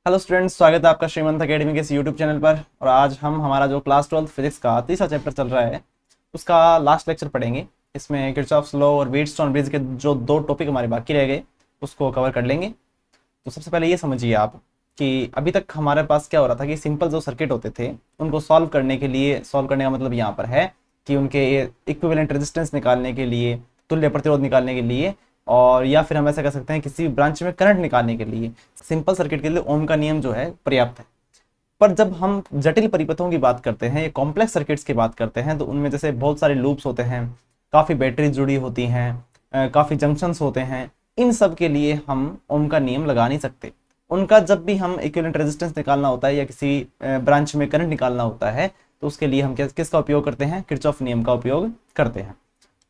Hello students, स्वागत है आपका श्रीमंत अकेडमी के इस यूट्यूब चैनल पर। और आज हम हमारा जो क्लास 12 फिजिक्स का तीसरा चैप्टर चल रहा है उसका लास्ट लेक्चर पढ़ेंगे। इसमें किरचॉफ्स लॉ और व्हीटस्टोन ब्रिज के जो दो टॉपिक हमारे बाकी रह गए उसको कवर कर लेंगे। तो सबसे पहले ये समझिए आप कि अभी तक हमारे पास क्या हो रहा था कि सिंपल जो सर्किट होते थे उनको सॉल्व करने के लिए, सॉल्व करने का मतलब यहाँ पर है कि उनके इक्विवेलेंट रेजिस्टेंस निकालने के लिए, तुल्य प्रतिरोध निकालने के लिए, और या फिर हम ऐसा कर सकते हैं किसी ब्रांच में करंट निकालने के लिए सिंपल सर्किट के लिए ओम का नियम जो है पर्याप्त है। पर जब हम जटिल परिपथों की बात करते हैं या कॉम्प्लेक्स सर्किट्स की बात करते हैं तो उनमें जैसे बहुत सारे लूप्स होते हैं, काफ़ी बैटरीज जुड़ी होती हैं, काफ़ी जंक्शंस होते हैं। इन सब के लिए हम ओम का नियम लगा नहीं सकते। उनका जब भी हम इक्विवेलेंट रेजिस्टेंस निकालना होता है या किसी ब्रांच में करंट निकालना होता है तो उसके लिए हम किसका उपयोग करते हैं? किरचॉफ नियम का उपयोग करते हैं।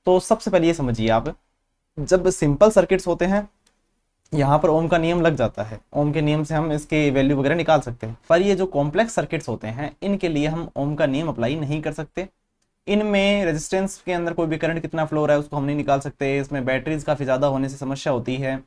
तो सबसे पहले ये समझिए आप, जब सिंपल सर्किट्स होते हैं यहाँ पर ओम का नियम लग जाता है, ओम के नियम से हम इसके वैल्यू वगैरह निकाल सकते हैं। पर ये जो कॉम्प्लेक्स सर्किट्स होते हैं इनके लिए हम ओम का नियम अप्लाई नहीं कर सकते। इनमें रेजिस्टेंस के अंदर कोई भी करंट कितना फ्लो हो रहा है उसको हम नहीं निकाल सकते। इसमें बैटरीज काफ़ी ज़्यादा होने से समस्या होती है।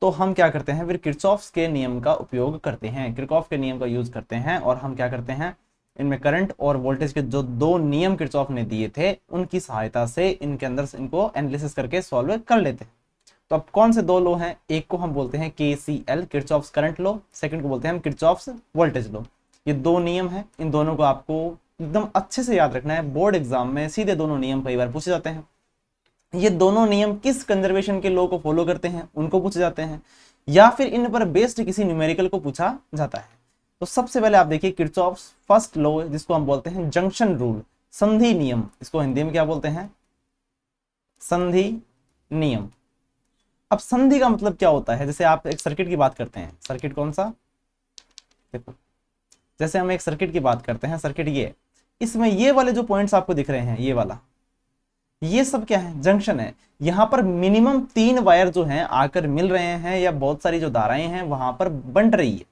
तो हम क्या करते हैं, फिर किरचॉफ्स के नियम का उपयोग करते हैं, किरचॉफ के नियम का यूज करते हैं। और हम क्या करते हैं, इनमें करंट और वोल्टेज के जो दो नियम किरचॉफ ने दिए थे उनकी सहायता से इनके अंदर इनको एनालिसिस करके सॉल्व कर लेते हैं। तो अब कौन से दो लॉ हैं? एक को हम बोलते हैं KCL, Kirchhoff's current law. Second को बोलते हैं हम किरचॉफ्स वोल्टेज लॉ। ये दो नियम हैं, इन दोनों को आपको एकदम अच्छे से याद रखना है। बोर्ड एग्जाम में सीधे दोनों नियम कई बार पूछे जाते हैं। ये दोनों नियम किस कंजर्वेशन के लॉ को फॉलो करते हैं उनको पूछे जाते हैं, या फिर इन पर बेस्ड किसी न्यूमेरिकल को पूछा जाता है। तो सबसे पहले आप देखिए किरचॉफ्स फर्स्ट लॉ, जिसको हम बोलते हैं जंक्शन रूल, संधि नियम। इसको हिंदी में क्या बोलते हैं? संधि नियम। अब संधि का मतलब क्या होता है? जैसे आप एक सर्किट की बात करते हैं, सर्किट कौन सा? देखो, जैसे हम एक सर्किट की बात करते हैं, सर्किट ये है, इसमें ये वाले जो पॉइंट्स आपको दिख रहे हैं, ये वाला, ये सब क्या है? जंक्शन है। यहां पर मिनिमम 3 वायर जो हैं आकर मिल रहे हैं या बहुत सारी जो धाराएं हैं वहां पर बंट रही है,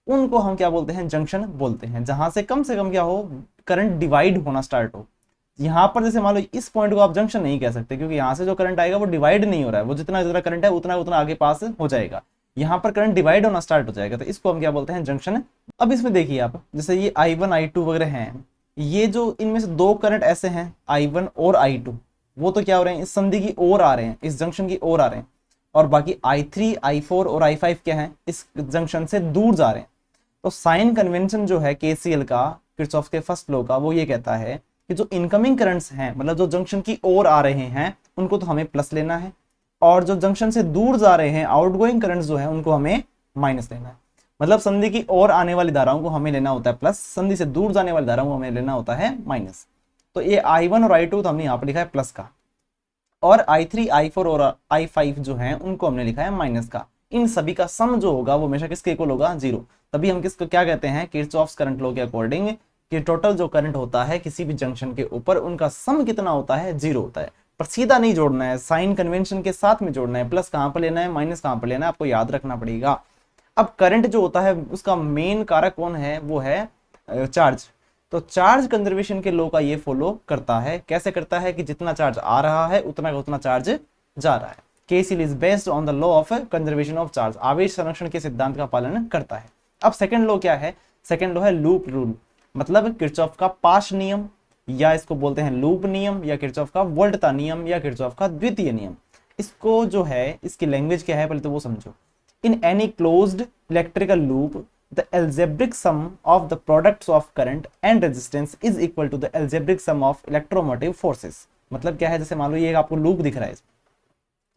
उनको हम क्या बोलते हैं? जंक्शन बोलते हैं। जहां से कम क्या हो, करंट डिवाइड होना स्टार्ट हो। यहाँ पर जैसे मान लो इस पॉइंट को आप जंक्शन नहीं कह सकते क्योंकि यहाँ से जो करंट आएगा वो डिवाइड नहीं हो रहा है, वो जितना जितना करंट है उतना उतना आगे पास हो जाएगा। यहाँ पर करंट डिवाइड होना स्टार्ट हो जाएगा, तो इसको हम क्या बोलते हैं? जंक्शन। अब इसमें देखिए आप, जैसे ये I1 I2 वगैरह हैं, ये जो इनमें से दो करंट ऐसे हैं I1 और I2, वो तो क्या हो रहे हैं? इस संधि की ओर आ रहे हैं, इस जंक्शन की ओर आ रहे हैं। और बाकी I3 I4 और I5 क्या है? इस जंक्शन से दूर जा रहे हैं। तो साइन कन्वेंशन जो है KCL का, किरचॉफ के फर्स्ट लॉ का, वो ये कहता है कि जो इनकमिंग करंट्स हैं, मतलब जो जंक्शन की ओर आ रहे हैं, उनको तो हमें प्लस लेना है, और जो जंक्शन से दूर जा रहे हैं, आउटगोइंग करंट्स जो है, उनको हमें माइनस लेना है। मतलब संधि की ओर आने वाली धाराओं को हमें लेना होता है प्लस, संधि से दूर जाने वाली धाराओं को हमें लेना होता है माइनस। तो ये I1 और I2 तो हमने यहाँ पर लिखा है प्लस का, और I3 I4 और I5 जो है उनको हमने लिखा है माइनस का। इन सभी का सम जो होगा वो हमेशा किसके इक्वल होगा? 0। तभी हम किसको क्या कहते हैं? किरचॉफ्स करंट लॉ के अकॉर्डिंग कि टोटल जो करंट होता है किसी भी जंक्शन के ऊपर, उनका सम कितना होता है? 0 होता है। पर सीधा नहीं जोड़ना है, साइन कन्वेंशन के साथ में जोड़ना है। प्लस कहां पर लेना है, माइनस कहां पर लेना है, आपको याद रखना पड़ेगा। अब करंट जो होता है उसका मेन कारक कौन है? वो है चार्ज। तो चार्ज कंजर्वेशन के लॉ का ये फॉलो करता है। कैसे करता है? कि जितना चार्ज आ रहा है उतना का उतना चार्ज जा रहा है। KCL is based on the law of conservation of charge, आवेश संरक्षण के सिद्धांत का पालन करता है। अब सेकंड लॉ क्या है? सेकंड लॉ है लूप रूल, मतलब किरचॉफ का पाश नियम, या इसको बोलते हैं लूप नियम, या किरचॉफ का वोल्टता नियम, या किरचॉफ का द्वितीय नियम। इसको जो है, इसकी लैंग्वेज क्या है पहले तो वो समझो। In any closed electrical loop the algebraic sum of the products of current and resistance is equal to the algebraic sum of electromotive forces। मतलब क्या है? जैसे मान लो ये आपको लूप दिख रहा है,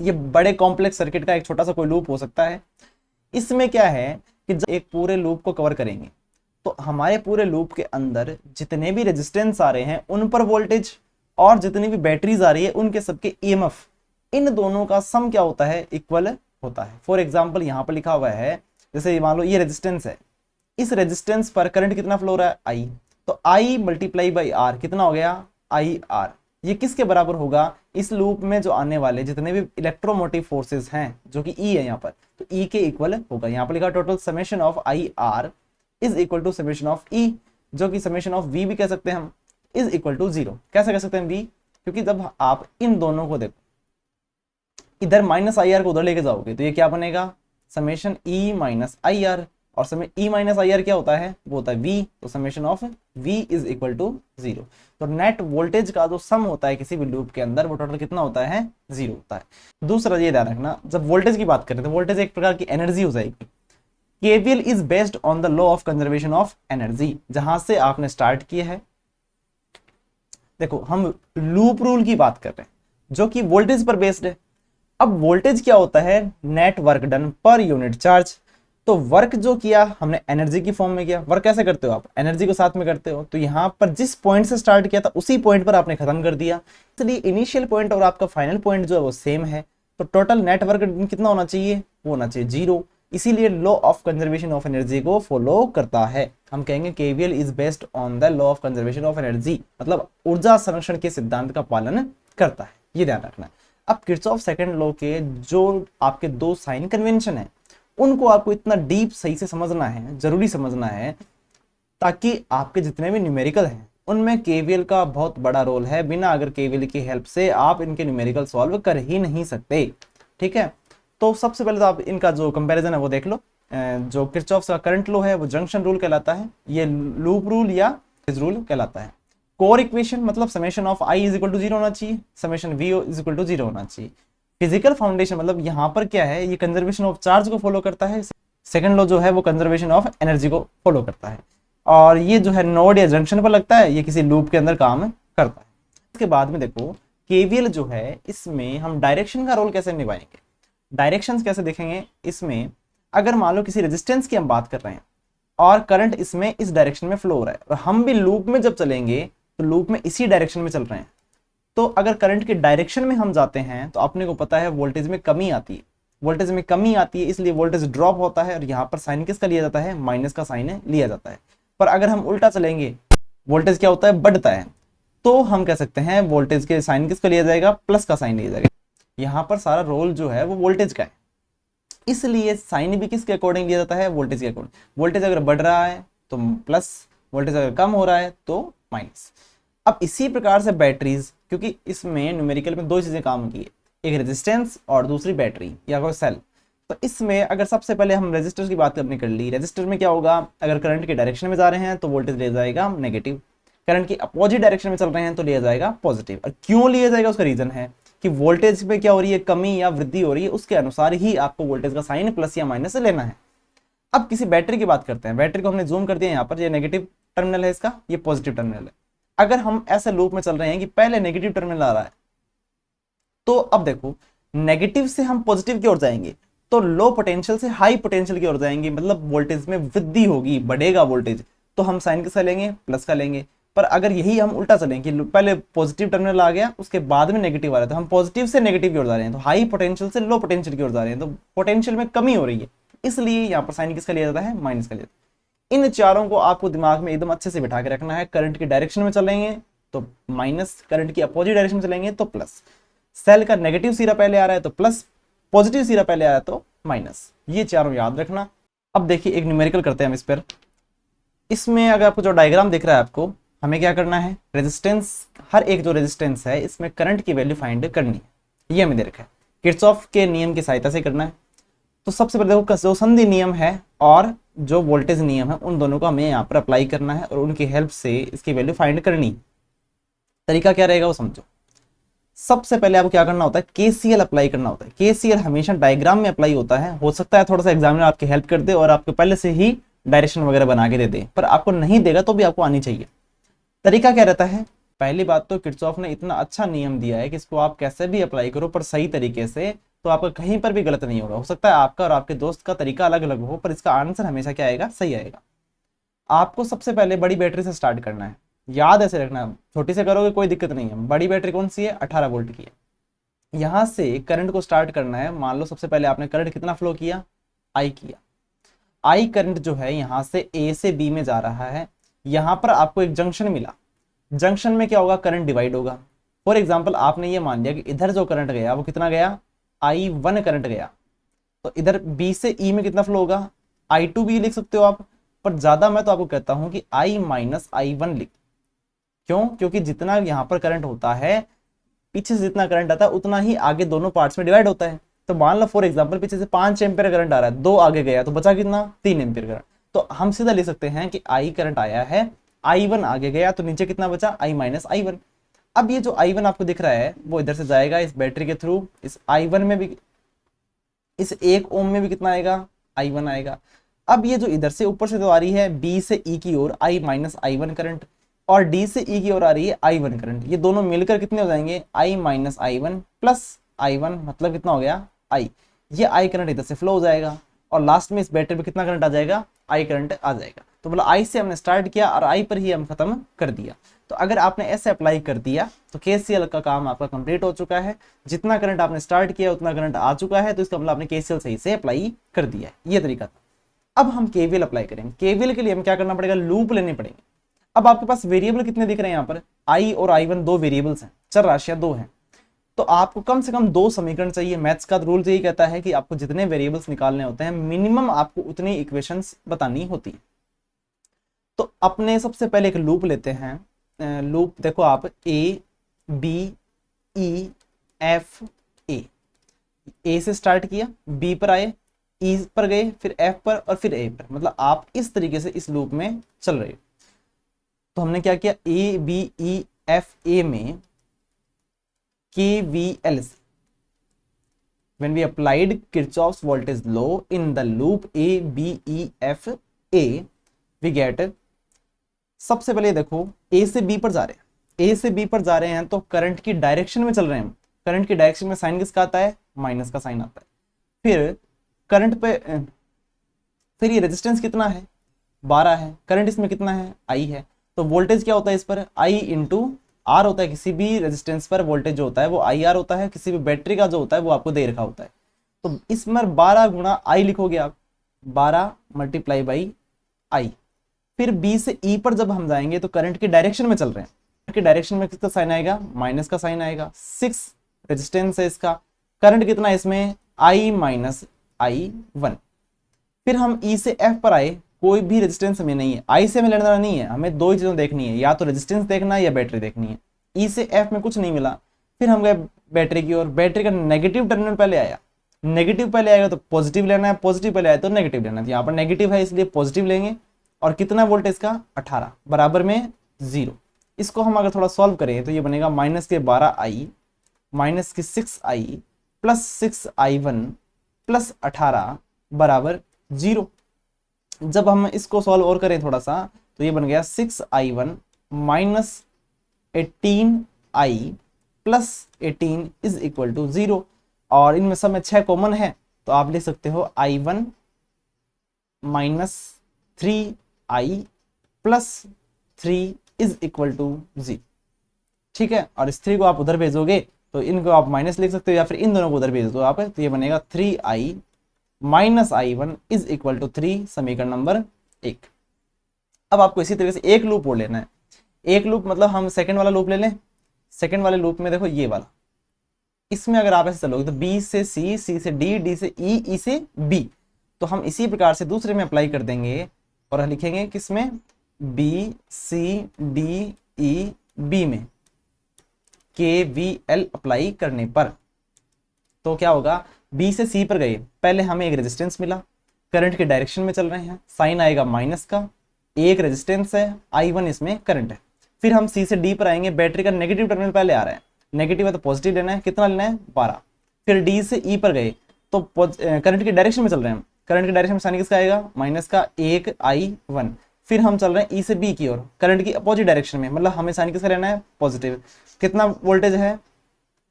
ये बड़े कॉम्प्लेक्स सर्किट का एक छोटा सा कोई लूप हो सकता है। इसमें क्या है कि जब एक पूरे लूप को कवर करेंगे तो हमारे पूरे लूप के अंदर जितने भी रेजिस्टेंस आ रहे हैं उन पर वोल्टेज, और जितनी भी बैटरीज आ रही है उनके सबके EMF, इन दोनों का सम क्या होता है? इक्वल होता है। फॉर एग्जाम्पल यहाँ पर लिखा हुआ है, जैसे मान लो ये रेजिस्टेंस है, इस रेजिस्टेंस पर करंट कितना फ्लो हो रहा है? I। तो I मल्टीप्लाई बाई R कितना हो गया? IR। ये किसके बराबर होगा? इस लूप में जो आने वाले जितने भी इलेक्ट्रोमोटिव फोर्सेस हैं, जो कि E है यहाँ पर, तो E के इक्वल होगा। यहाँ पर लिखा total summation of IR is equal to summation of E, जो कि समेशन ऑफ V भी कह सकते हैं हम, इज इक्वल टू 0। कैसे कह सकते हैं V? क्योंकि जब आप इन दोनों को देखो, इधर माइनस IR को उधर लेके जाओगे तो ये क्या बनेगा? समेशन E माइनस IR, और समय ई माइनस आई आर क्या होता है, वो होता है वी, तो summation of V is equal to 0। तो नेट वोल्टेज का जो सम होता है किसी भी लूप के अंदर वो टोटल कितना होता है, 0 होता है। दूसरा ये ध्यान रखना, जब वोल्टेज की बात करें तो वोल्टेज एक प्रकार की एनर्जी हो जाएगी। KVL is based on the law of conservation of energy, जहां से आपने स्टार्ट किया है। देखो हम लूप रूल की बात कर रहे हैं जो कि वोल्टेज पर बेस्ड है। अब वोल्टेज क्या होता है, net work done per unit charge. तो वर्क जो किया हमने एनर्जी की फॉर्म में किया। वर्क कैसे करते हो आप, एनर्जी को साथ में करते हो। तो यहाँ पर जिस पॉइंट से स्टार्ट किया था उसी पॉइंट पर आपने खत्म कर दिया, इसलिए इनिशियल पॉइंट और आपका फाइनल पॉइंट जो है वो सेम है। तो टोटल नेट वर्क कितना होना चाहिए, वो होना चाहिए 0। इसीलिए law of conservation of energy को फॉलो करता है। हम कहेंगे KVL is based on the law of conservation of energy, मतलब ऊर्जा संरक्षण के सिद्धांत का पालन करता है, ये ध्यान रखना है। अब किरचॉफ सेकंड लॉ के जो आपके दो साइन कन्वेंशन है उनको आपको इतना डीप सही से समझना है, जरूरी समझना है, ताकि आपके जितने भी न्यूमेरिकल हैं उनमें केवीएल का बहुत बड़ा रोल है। बिना अगर केवीएल की हेल्प से आप इनके न्यूमेरिकल सॉल्व कर ही नहीं सकते। ठीक है, तो सबसे पहले तो आप इनका जो कंपैरिजन है वो देख लो। जो किरचॉफ का करंट लॉ है वो जंक्शन रूल कहलाता है, ये लूप रूल या रूल कहलाता है। कोर इक्वेशन मतलब summation of I is equal to 0 होना चाहिए, summation V is equal to 0 होना चाहिए। फिजिकल फाउंडेशन मतलब यहाँ पर क्या है, ये कंजर्वेशन ऑफ चार्ज को फॉलो करता है। सेकंड लॉ जो है वो कंजर्वेशन ऑफ एनर्जी को फॉलो करता है, और ये जो है नोड या जंक्शन पर लगता है, ये किसी लूप के अंदर काम करता है। इसके बाद में देखो केवीएल जो है इसमें हम डायरेक्शन का रोल कैसे निभाएंगे, डायरेक्शंस कैसे देखेंगे इसमें। अगर मान लो किसी रेजिस्टेंस की हम बात कर रहे हैं और करंट इसमें इस डायरेक्शन में फ्लो हो रहा है और हम भी लूप में जब चलेंगे तो लूप में इसी डायरेक्शन में चल रहे हैं, तो अगर करंट के डायरेक्शन में हम जाते हैं तो अपने को पता है वोल्टेज में कमी आती है। वोल्टेज में कमी आती है इसलिए वोल्टेज ड्रॉप होता है और यहाँ पर साइन किसका लिया जाता है, माइनस का साइन लिया जाता है। पर अगर हम उल्टा चलेंगे वोल्टेज क्या होता है, बढ़ता है, तो हम कह सकते हैं वोल्टेज के साइन किसका लिया जाएगा, प्लस का साइन लिया जाएगा। यहाँ पर सारा रोल जो है वो वोल्टेज का है, इसलिए साइन भी किसके अकॉर्डिंग लिया जाता है, वोल्टेज के अकॉर्डिंग। वोल्टेज अगर बढ़ रहा है तो प्लस, वोल्टेज अगर कम हो रहा है तो माइनस। अब इसी प्रकार से बैटरीज, क्योंकि इसमें न्यूमेरिकल में दो चीजें काम की है, एक रेजिस्टेंस और दूसरी बैटरी या कोई सेल। तो इसमें अगर सबसे पहले हम रेजिस्टर की बात करने कर ली, रेजिस्टर में क्या होगा, अगर करंट के डायरेक्शन में जा रहे हैं तो वोल्टेज लिया जाएगा नेगेटिव, करंट की अपोजिट डायरेक्शन में चल रहे हैं तो लिया जाएगा पॉजिटिव। और क्यों लिया जाएगा उसका रीजन है कि वोल्टेज में क्या हो रही है, कमी या वृद्धि हो रही है, उसके अनुसार ही आपको वोल्टेज का साइन प्लस या माइनस लेना है। अब किसी बैटरी की बात करते हैं, बैटरी को हमने जूम कर दिया यहाँ पर, ये नेगेटिव टर्मिनल है इसका, ये पॉजिटिव टर्मिनल है। अगर हम ऐसे लूप में चल रहे हैं कि पहले नेगेटिव टर्मिनल आ रहा है, तो अब देखो नेगेटिव से हम पॉजिटिव की ओर जाएंगे तो लो पोटेंशियल से हाई पोटेंशियल की ओर जाएंगे, मतलब वोल्टेज में वृद्धि होगी, बढ़ेगा वोल्टेज, तो हम साइन किसका लेंगे, प्लस का लेंगे। पर अगर यही हम उल्टा चलें कि पहले पॉजिटिव टर्मिनल आ गया उसके बाद में नेगेटिव आ रहा है, तो हम पॉजिटिव से नेगेटिव की ओर जा रहे हैं, तो हाई पोटेंशियल से लो पोटेंशियल की ओर जा रहे हैं, तो पोटेंशियल में कमी हो रही है, इसलिए यहाँ पर साइन किसका लिया जाता है, माइनस का लिया जाता है। इन चारों को आपको दिमाग में एकदम अच्छे से बिठा के रखना है। करंट की डायरेक्शन में चलेंगे तो माइनस, करंट की अपोजिट डायरेक्शन में चलेंगे तो प्लस, सेल का नेगेटिव सिरा पहले आ रहा है तो प्लस, पॉजिटिव सिरा पहले आ रहा है तो माइनस, ये चारों याद रखना। अब देखिए एक न्यूमेरिकल करते हैं हम इस पर। इसमें अगर आपको जो डायग्राम दिख रहा है आपको, हमें क्या करना है, रेजिस्टेंस, हर एक जो रेजिस्टेंस है इसमें करंट की वैल्यू फाइंड करनी है, ये हमें दे रखा है, किरचॉफ के नियम की सहायता से करना है। तो सबसे पहले देखो जो संधि नियम है और जो वोल्टेज नियम है उन दोनों को हमें यहाँ पर अप्लाई करना है और उनकी हेल्प से इसकी वैल्यू फाइंड करनी है। तरीका क्या रहेगा वो समझो। सबसे पहले आपको क्या करना होता है, केसीएल अप्लाई करना होता है। केसीएल हमेशा डायग्राम में अप्लाई होता है, हो सकता है थोड़ा सा एग्जामिनर आपकी हेल्प कर दे और आपको पहले से ही डायरेक्शन वगैरह बना के दे दे, पर आपको नहीं देगा तो भी आपको आनी चाहिए। तरीका क्या रहता है, पहली बात तो किरचॉफ ने इतना अच्छा नियम दिया है कि इसको आप कैसे भी अप्लाई करो पर सही तरीके से, तो आपका कहीं पर भी गलत नहीं होगा। हो सकता है आपका और आपके दोस्त का तरीका अलग अलग हो पर इसका आंसर हमेशा क्या आएगा, सही आएगा। आपको सबसे पहले बड़ी बैटरी से स्टार्ट करना है, याद ऐसे रखना, छोटी से करोगे कोई दिक्कत नहीं है। बड़ी बैटरी कौन सी है, 18 वोल्ट की है। यहां से करंट को स्टार्ट करना है। मान लो सबसे पहले आपने करंट कितना फ्लो किया, आई किया। आई करंट जो है यहाँ से ए से बी में जा रहा है, यहाँ पर आपको एक जंक्शन मिला, जंक्शन में क्या होगा, करंट डिवाइड होगा। फॉर एग्जाम्पल आपने ये मान लिया कि इधर जो करंट गया वो कितना गया, I1 करंट गया, तो इधर B से E में कितना फ्लो होगा, I2 भी लिख सकते हो आप, पर ज्यादा मैं तो आपको कहता हूं कि I माइनस I1 लिख। क्यों, क्योंकि जितना यहाँ पर करंट होता है, पीछे से जितना करंट आता है उतना ही आगे दोनों पार्ट्स में डिवाइड होता है। तो मान लो फॉर एग्जाम्पल पीछे से 5 एम्पियर करंट आ रहा है, 2 आगे गया तो बचा कितना, 3 एम्पियर करंट। तो हम सीधा लिख सकते हैं कि आई करंट आया है, I1 आगे गया तो नीचे कितना बचा, I माइनस I1। अब ये जो I1 आपको दिख रहा है वो इधर से जाएगा इस बैटरी के थ्रू, इस I1 में भी, इस 1 ओम में भी कितना आएगा, I1 आएगा। अब ये जो इधर से ऊपर से तो आ रही है B से E की ओर I माइनस I1 करंट, और D से E की ओर आ रही है I1 करंट, ये दोनों मिलकर कितने हो जाएंगे, I minus I1 plus I1, मतलब कितना हो गया I। ये I करंट इधर से फ्लो हो जाएगा और लास्ट में इस बैटरी पे कितना करंट आ जाएगा, I करंट आ जाएगा। तो मतलब I से हमने स्टार्ट किया और I पर ही हम खत्म कर दिया। तो अगर आपने ऐसे अप्लाई कर दिया तो KCL का काम आपका कंप्लीट हो चुका है। जितना करंट आपने स्टार्ट किया उतना करंट आ चुका है, तो इसका मतलब आपने KCL सही से अप्लाई कर दिया है। ये तरीका था। अब हम KVL अप्लाई करेंगे। KVL के लिए हम क्या करना पड़ेगा, लूप लेने पड़ेंगे। अब आपके पास वेरिएबल कितने दिख रहे हैं, यहाँ पर I और I1 दो वेरिएबल्स हैं, चर राशियां दो हैं, तो आपको कम से कम दो समीकरण चाहिए। मैथ्स का रूल यही कहता है कि आपको जितने वेरिएबल्स निकालने होते हैं मिनिमम आपको उतनी इक्वेशंस बतानी होती है। तो अपने सबसे पहले एक लूप लेते हैं। लूप देखो आप, A B E F A से स्टार्ट किया, बी पर आए, ई पर गए, फिर एफ पर और फिर ए पर, मतलब आप इस तरीके से इस लूप में चल रहे हो। तो हमने क्या किया, A B E F A में KVL से when we applied Kirchhoff's voltage law in the loop A B E F A we get, सबसे पहले देखो A से B पर जा रहे हैं, A से B पर जा रहे हैं तो करंट की डायरेक्शन में चल रहे हैं। करंट की डायरेक्शन में साइन किसका आता है, माइनस का साइन आता है। फिर करंट पे, फिर ये रेजिस्टेंस कितना है, 12 है, करंट इसमें कितना है, I है। तो वोल्टेज क्या होता है इस पर, I इंटू आर होता है। किसी भी रेजिस्टेंस पर वोल्टेज जो होता है वो IR होता है, किसी भी बैटरी का जो होता है वो आपको दे रखा होता है। तो इसमें 12 गुणा I लिखोगे आप, 12 मल्टीप्लाई बाई I। फिर B से E पर जब हम जाएंगे तो करंट की डायरेक्शन में चल रहे हैं, करंट की डायरेक्शन में किसका साइन आएगा, माइनस का साइन आएगा। 6 रेजिस्टेंस है इसका, करंट कितना है इसमें, I माइनस I1। फिर हम E से F पर आए, कोई भी रेजिस्टेंस हमें नहीं है, I से हमें लेना नहीं है, हमें दो ही चीजें देखनी है, या तो रेजिस्टेंस देखना है या बैटरी देखनी है। E से F में कुछ नहीं मिला, फिर हम गए बैटरी की ओर, बैटरी का नेगेटिव टर्मिनल पहले आया, नेगेटिव पहले आएगा तो पॉजिटिव लेना है, पॉजिटिव पहले आया तो नेगेटिव लेना है। तो यहाँ पर नेगेटिव है इसलिए पॉजिटिव लेंगे, और कितना वोल्टेज का, 18 बराबर में 0। इसको हम अगर थोड़ा सॉल्व करें तो ये बनेगा माइनस के 12I माइनस के 6I प्लस 6I1 प्लस 18 बराबर 0। जब हम इसको सॉल्व और करें थोड़ा सा तो ये बन गया 6I1 minus 18I plus 18 is equal to 0। और इनमें सब में 6 कॉमन है तो आप लिख सकते हो I1 minus 3I plus 3 is equal to 0। ठीक है, और इस 3 को आप उधर भेजोगे तो इनको आप माइनस लिख सकते हो, या फिर इन दोनों को उधर भेज दो आप, तो ये बनेगा 3I minus I1 is equal to 3, समीकरण नंबर 1। अब आपको इसी तरीके से एक लूप और लेना है। एक लूप मतलब हम सेकंड वाला लूप ले लें। सेकंड वाले लूप में देखो ये वाला, इसमें अगर आप ऐसे चलोगे तो B से C, C से D, D से E, E से B, तो हम इसी प्रकार से दूसरे में अप्लाई कर देंगे और लिखेंगे किसमें, B C D E B में KVL अप्लाई करने पर। तो क्या होगा, B से C पर गए, पहले हमें एक रेजिस्टेंस मिला, करंट के डायरेक्शन में चल रहे हैं, साइन आएगा माइनस का, एक रेजिस्टेंस है, I1 इसमें करंट है। फिर हम C से D पर आएंगे, बैटरी का नेगेटिव टर्मिनल पहले आ रहा है, नेगेटिव है तो पॉजिटिव लेना है, कितना लेना है, 12। फिर D से E पर गए तो करंट की डायरेक्शन में चल रहे हैं, करंट की डायरेक्शन में साइन किसका आएगा, माइनस का, 1 I1। फिर हम चल रहे हैं E से B की ओर, करंट की अपोजिट डायरेक्शन में, मतलब हमें साइन किसका लेना है, पॉजिटिव। कितना वोल्टेज है,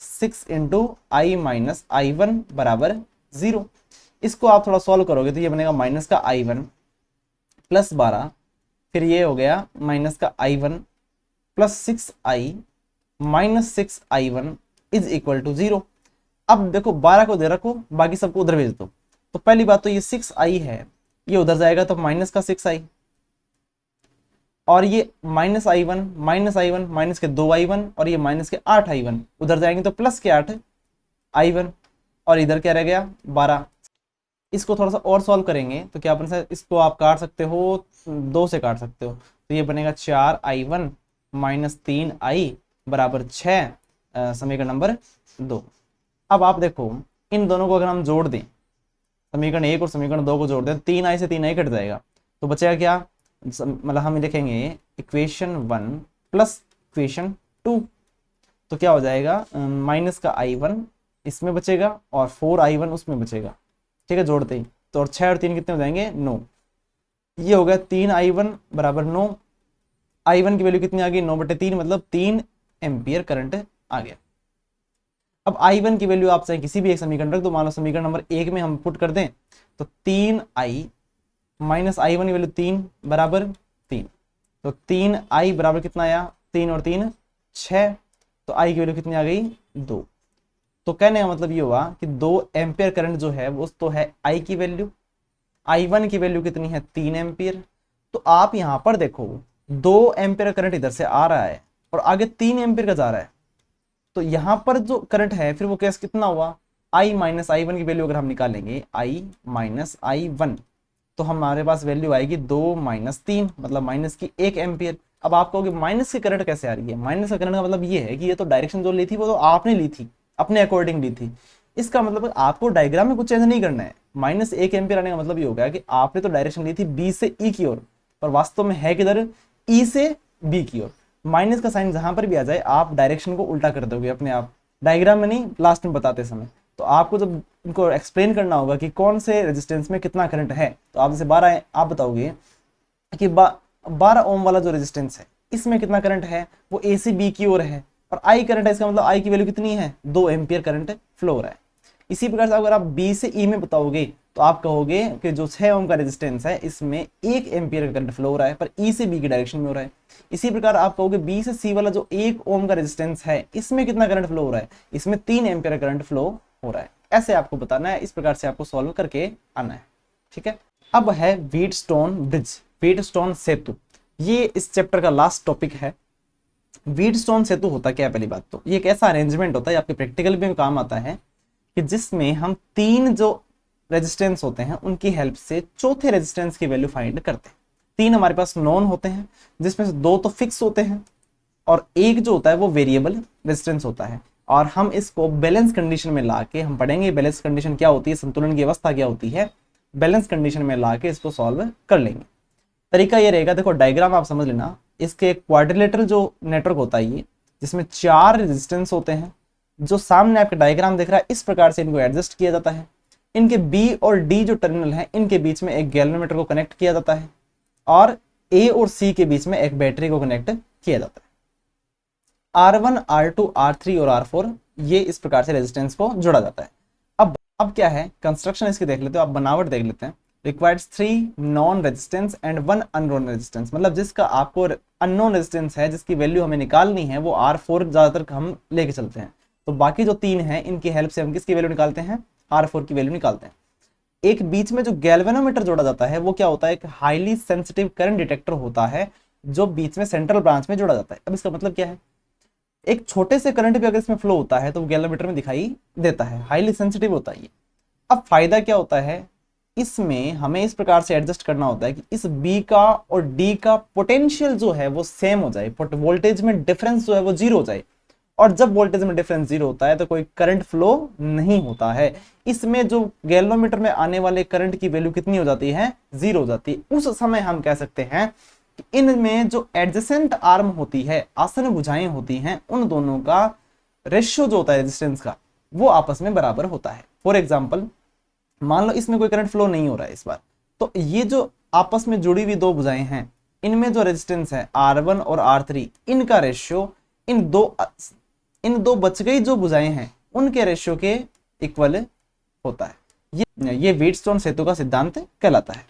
6 इंटू I माइनस I1 बराबर 0। इसको आप थोड़ा सॉल्व करोगे तो ये बनेगा माइनस का I1 प्लस 12, फिर ये हो गया माइनस का I1 plus 6I minus 6I1 is equal to 0। अब देखो 12 को दे रखो, बाकी सबको उधर भेज दो। तो पहली बात तो ये 6I है, ये उधर जाएगा तो माइनस का 6I, और ये माइनस I1 माइनस के 2I1 और ये माइनस के 8I1 उधर जाएंगे तो प्लस के 8I1, और इधर क्या रह गया, 12। इसको थोड़ा सा और सॉल्व करेंगे तो क्या बन सकता है, इसको आप काट सकते हो, 2 से काट सकते हो, तो ये बनेगा 4I1 माइनस 3I बराबर 6, समीकरण नंबर 2। अब आप देखो इन दोनों को अगर हम जोड़ दें, समीकरण 1 और समीकरण 2 को जोड़ दें, 3I से 3I कट जाएगा, तो बचेगा क्या, मतलब हम लिखेंगे इक्वेशन 1 प्लस इक्वेशन 2, तो क्या हो जाएगा माइनस का I1 इसमें बचेगा और 4I1 उसमें बचेगा, ठीक है, जोड़ते ही। तो और 6 और 3 कितने हो जाएंगे, 9। ये हो गया 3I1 बराबर 9। I1 की वैल्यू कितनी आ गई, 9/3, मतलब 3 एम्पियर करंट आ गया। अब I1 की वैल्यू आप चाहे किसी भी एक समीकरण रख दो, मान लो समीकरण नंबर 1 में हम पुट कर दें तो 3I माइनस I1 की वैल्यू 3 बराबर 3, तो 3I बराबर कितना आया, 3 और 3 6, तो I की वैल्यू कितनी आ गई, 2। तो कहने का मतलब ये हुआ कि 2 एम्पियर करंट जो है वो तो है I की वैल्यू, I1 की वैल्यू कितनी है, 3 एम्पियर। तो आप यहां पर देखो 2 एम्पियर करंट इधर से आ रहा है और आगे 3 एम्पियर का जा रहा है, तो यहां पर जो करंट है फिर वो केस कितना हुआ, I माइनस I1 की वैल्यू अगर हम निकालेंगे I माइनस I1, तो हमारे पास वैल्यू आएगी 2 माइनस 3, मतलब माइनस की 1 एम्पियर। अब आप कहोगे माइनस की करंट कैसे आ रही है, माइनस का करंट का मतलब ये है कि ये तो डायरेक्शन जो ली थी वो तो आपने ली थी, अपने अकॉर्डिंग ली थी। इसका मतलब आपको डायग्राम में कुछ चेंज नहीं करना है। माइनस 1 एम्पियर आने का मतलब ये हो गया कि आपने तो डायरेक्शन ली थी बी से ई की ओर, पर वास्तव में है किधर, ई से बी की ओर। माइनस का साइन जहां पर भी आ जाए आप डायरेक्शन को उल्टा कर दोगे अपने आप, डायग्राम में नहीं, लास्ट में बताते समय। तो आपको जब इनको एक्सप्लेन करना होगा कि कौन से रेजिस्टेंस में कितना करंट है, तो आप जैसे 12 आप बताओगे कि 12 ओम वाला जो रेजिस्टेंस है इसमें कितना करंट है, वो ए से बी की ओर है और आई करंट है, इसका मतलब आई की वैल्यू कितनी है, 2 एम्पियर करंट फ्लो हो रहा है। इसी प्रकार से अगर आप बी से ई में बताओगे तो आप कहोगे कि जो 6 ओम का रेजिस्टेंस है इसमें 1 एम्पियर का करंट फ्लो हो रहा है, पर ई से बी की डायरेक्शन में हो रहा है। इसी प्रकार आप कहोगे बी से सी वाला जो 1 ओम का रेजिस्टेंस है इसमें कितना करंट फ्लो हो रहा है, इसमें 3 एम्पियर करंट फ्लो हो रहा है। ऐसे आपको बताना है, इस प्रकार से आपको सॉल्व करके आना है, ठीक है। अब है व्हीटस्टोन ब्रिज, व्हीटस्टोन सेतु, ये इस चैप्टर का लास्ट टॉपिक है। व्हीटस्टोन सेतु होता क्या है, पहली बात तो ये एक ऐसा अरेंजमेंट होता है, आपके प्रैक्टिकल में काम आता है, कि जिसमें हम 3 जो रेजिस्टेंस होते हैं उनकी हेल्प से चौथे रेजिस्टेंस की वैल्यू फाइंड करते हैं। 3 हमारे पास नॉन होते हैं, जिसमें से 2 तो फिक्स होते हैं और एक जो होता है वो वेरिएबल रेजिस्टेंस होता है। और हम इसको बैलेंस कंडीशन में लाके हम पढ़ेंगे बैलेंस कंडीशन क्या होती है, संतुलन की अवस्था क्या होती है, बैलेंस कंडीशन में लाके इसको सॉल्व कर लेंगे। तरीका ये रहेगा, देखो डायग्राम आप समझ लेना, इसके क्वाड्रिलेटरल जो नेटवर्क होता है ये, जिसमें 4 रेजिस्टेंस होते हैं, जो सामने आपका डायग्राम दिख रहा है इस प्रकार से इनको एडजस्ट किया जाता है। इनके बी और डी जो टर्मिनल है इनके बीच में एक गैल्वेनोमीटर को कनेक्ट किया जाता है और ए और सी के बीच में एक बैटरी को कनेक्ट किया जाता है। R1, R2, R3 और R4 ये इस प्रकार से रेजिस्टेंस को जोड़ा जाता है। अब क्या है कंस्ट्रक्शन इसकी देख लेते हो, आप बनावट देख लेते हैं। Requires 3 non resistance and 1 unknown resistance, मतलब जिसका आपको अननोन रेजिस्टेंस है जिसकी वैल्यू हमें निकालनी है वो R4 ज्यादातर हम लेके चलते हैं। तो बाकी जो 3 हैं इनकी हेल्प से हम किसकी वैल्यू निकालते हैं, R4 की वैल्यू निकालते हैं। एक बीच में जो गैल्वेनोमीटर जोड़ा जाता है वो क्या होता है, एक हाईली सेंसिटिव करंट डिटेक्टर होता है जो बीच में सेंट्रल ब्रांच में जोड़ा जाता है। अब इसका मतलब क्या है, एक छोटे से करंट भी अगर इसमें फ्लो होता है तो गैल्वेनोमीटर में दिखाई देता है, हाईली सेंसिटिव होता है ये। अब फायदा क्या होता है, इसमें हमें इस प्रकार से एडजस्ट करना होता है कि इस B का और D का पोटेंशियल जो है वो सेम हो जाए, वोल्टेज में डिफरेंस जो है वो 0 हो जाए। और जब वोल्टेज में डिफरेंस 0 होता है तो कोई करंट फ्लो नहीं होता है। इसमें जो गैल्वेनोमीटर में आने वाले करंट की वैल्यू कितनी हो जाती है, 0 हो जाती है। उस समय हम कह सकते हैं कि इनमें जो एडजेसेंट आर्म होती है, आसन्न भुजाएं होती हैं, उन दोनों का रेशियो जो होता है रेजिस्टेंस का वो आपस में बराबर होता है। फॉर एग्जाम्पल मान लो इसमें कोई करंट फ्लो नहीं हो रहा है इस बार, तो ये जो आपस में जुड़ी हुई 2 भुजाएं हैं इनमें जो रेजिस्टेंस है R1 और R3 इनका रेशियो इन दो बच गई जो भुजाएं हैं उनके रेशियो के इक्वल होता है। ये व्हीटस्टोन सेतु का सिद्धांत कहलाता है।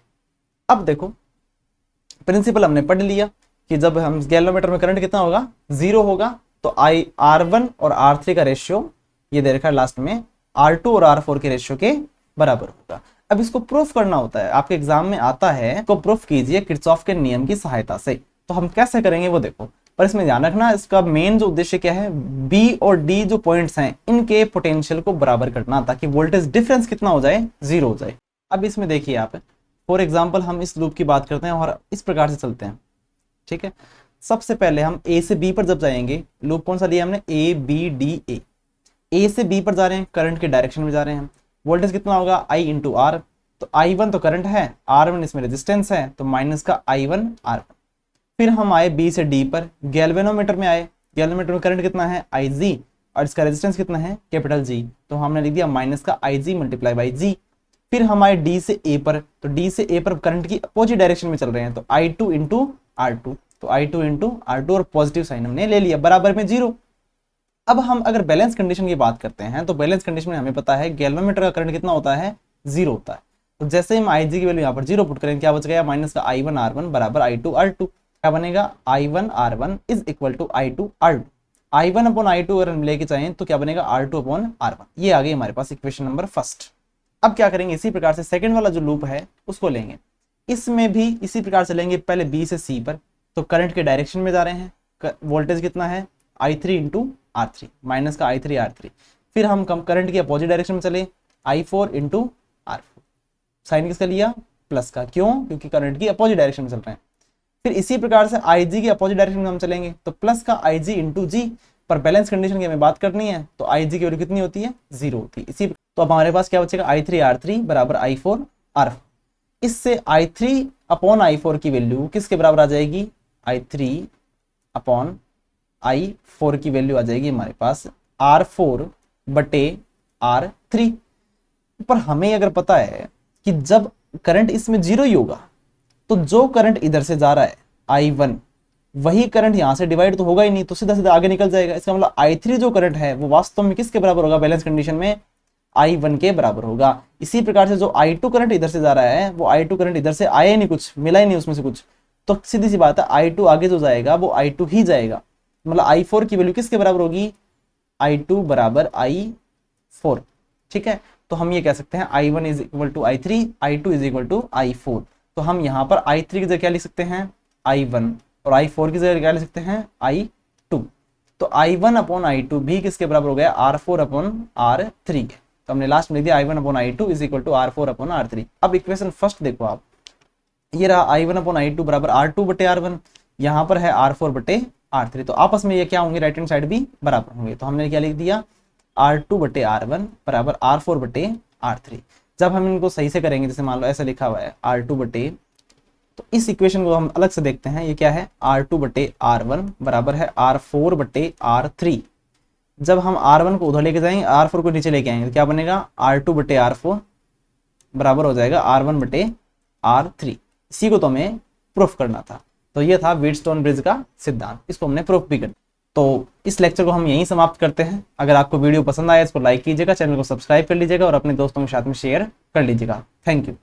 अब देखो प्रिंसिपल हमने पढ़ लिया कि जब हम गैल्वेनोमीटर में करंट कितना होगा, 0 होगा, तो R1 और R3 का रेशियो ये दे रखा है लास्ट में, R2 और R4 के रेशियो के बराबर होगा। अब इसको प्रूफ करना होता है, आपके एग्जाम में आता है, तो प्रूफ कीजिए किरचॉफ के नियम की सहायता से। तो हम कैसे करेंगे वो देखो, पर इसमें ध्यान रखना इसका मेन जो उद्देश्य क्या है, बी और डी जो पॉइंट्स हैं इनके पोटेंशियल को बराबर करना ताकि वोल्टेज डिफरेंस कितना हो जाए, 0 हो जाए। अब इसमें देखिए आप, फॉर एग्जाम्पल हम इस लूप की बात करते हैं और इस प्रकार से चलते हैं, ठीक है। सबसे पहले हम ए से बी पर जब जाएंगे, लूप कौन सा लिया हमने, ए बी डी ए से बी पर जा रहे हैं, करंट के डायरेक्शन में जा रहे हैं, वोल्टेज कितना होगा I इंटू आर, तो I1 तो करंट है, R1 इसमें रेजिस्टेंस है, तो माइनस का I1 R1। फिर हम आए B से D पर, गैल्वेनोमीटर में आए, गैल्वेनोमीटर में करंट कितना है IG और इसका रेजिस्टेंस कितना है कैपिटल G, तो हमने लिख दिया माइनस का IG मल्टीप्लाई बाई G। फिर हम आए D से A पर, तो D से A पर करंट की अपोजिट डायरेक्शन में चल रहे हैं, तो I2 इंटू R2, तो I2 इंटू R2 और पॉजिटिव साइन हमने ले लिया, बराबर में 0। अब हम अगर बैलेंस कंडीशन की बात करते हैं तो बैलेंस कंडीशन में हमें पता है गैल्वेनोमीटर का करंट कितना होता है 0 होता है। तो जैसे हम IG की वैल्यू यहाँ पर 0 पुट करेंगे, क्या बच गया माइनस का I1 R1 बराबर I2 R2। क्या बनेगा I1 R1 is equal to I2 R2। I1 upon I2 अगर हम लेके चाहें तो क्या बनेगा R2 अपॉन R1। ये आ गई हमारे पास इक्वेशन नंबर फर्स्ट। अब क्या करेंगे, इसी प्रकार से सेकंड वाला जो लूप है उसको लेंगे, इसमें भी इसी प्रकार से लेंगे। पहले B से C पर, तो करंट के डायरेक्शन में जा रहे हैं, वोल्टेज कितना है I3 इंटू R3, माइनस का I3 R3। फिर हम करंट की अपोजिट डायरेक्शन में चले, I4 इंटू R4। साइन किसका लिया प्लस का, क्यों, क्योंकि करंट की अपोजिट डायरेक्शन में चल रहे हैं। फिर इसी प्रकार से IG की अपोजिट डायरेक्शन में हम चलेंगे, तो प्लस का IG इंटू G। पर बैलेंस कंडीशन की हमें बात करनी है, तो IG की वैल्यू कितनी होती है 0 होती है। इसी तो अब हमारे पास क्या बचेगा I3 R3 बराबर I4 R4। इससे I3 अपॉन I4 की वैल्यू किसके बराबर आ जाएगी, I3 अपॉन I4 की वैल्यू आ जाएगी हमारे पास R4 बटे R3। पर हमें अगर पता है कि जब करंट इसमें 0 ही होगा तो जो करंट इधर से जा रहा है I1 वही करंट यहां से डिवाइड तो होगा ही नहीं, तो सीधा सीधा आगे निकल जाएगा। इसका मतलब I3 जो करंट है वो वास्तव में किसके बराबर होगा बैलेंस कंडीशन में, I1 के बराबर होगा। इसी प्रकार से जो I2 करंट इधर से जा रहा है वो I2 करंट इधर से आया ही नहीं, कुछ मिला ही नहीं उसमें से कुछ, तो सीधी सी बात है I2 आगे जो जाएगा वो I2 ही जाएगा। मतलब I4 की वैल्यू किसके बराबर होगी, I2 बराबर I4। ठीक है, तो हम ये कह सकते हैं I1 is equal to I3, I2 is equal to I4। तो हम यहाँ पर I3 की जगह क्या लिख सकते हैं I1 और I4 की जगह क्या लिख सकते हैं I2। तो I1 अपॉन I2 भी किसके बराबर हो गया R4 अपॉन R3 के। तो हमने लास्ट में लिख दिया I1 upon I2 is equal to R4 upon R3। अब इक्वेशन फर्स्ट देखो आप, ये रहा I1 अपॉन I2 बराबर R2 बटे R1, यहाँ पर है R4 बटे R3। तो आपस में ये क्या होंगे, राइट हैंड साइड भी बराबर होंगे। तो हमने क्या लिख दिया R2 बटे R1 बराबर R4 बटे R3। जब हम इनको सही से करेंगे, जैसे मान लो ऐसा लिखा हुआ है R2 बटे, तो इस इक्वेशन को हम अलग से देखते हैं, ये क्या है R2 बटे R1 बराबर है R4 बटे R3। जब हम R1 को उधर लेके जाएंगे, R4 को नीचे लेके आएंगे, तो क्या बनेगा R2 बटे R4 बराबर हो जाएगा R1 बटे R3। इसी को तो हमें प्रूफ करना था। तो ये था व्हीटस्टोन ब्रिज का सिद्धांत, इसको हमने प्रूफ भी कर। तो इस लेक्चर को हम यहीं समाप्त करते हैं। अगर आपको वीडियो पसंद आया इसको लाइक कीजिएगा, चैनल को सब्सक्राइब कर लीजिएगा और अपने दोस्तों के साथ में शेयर कर लीजिएगा। Thank you.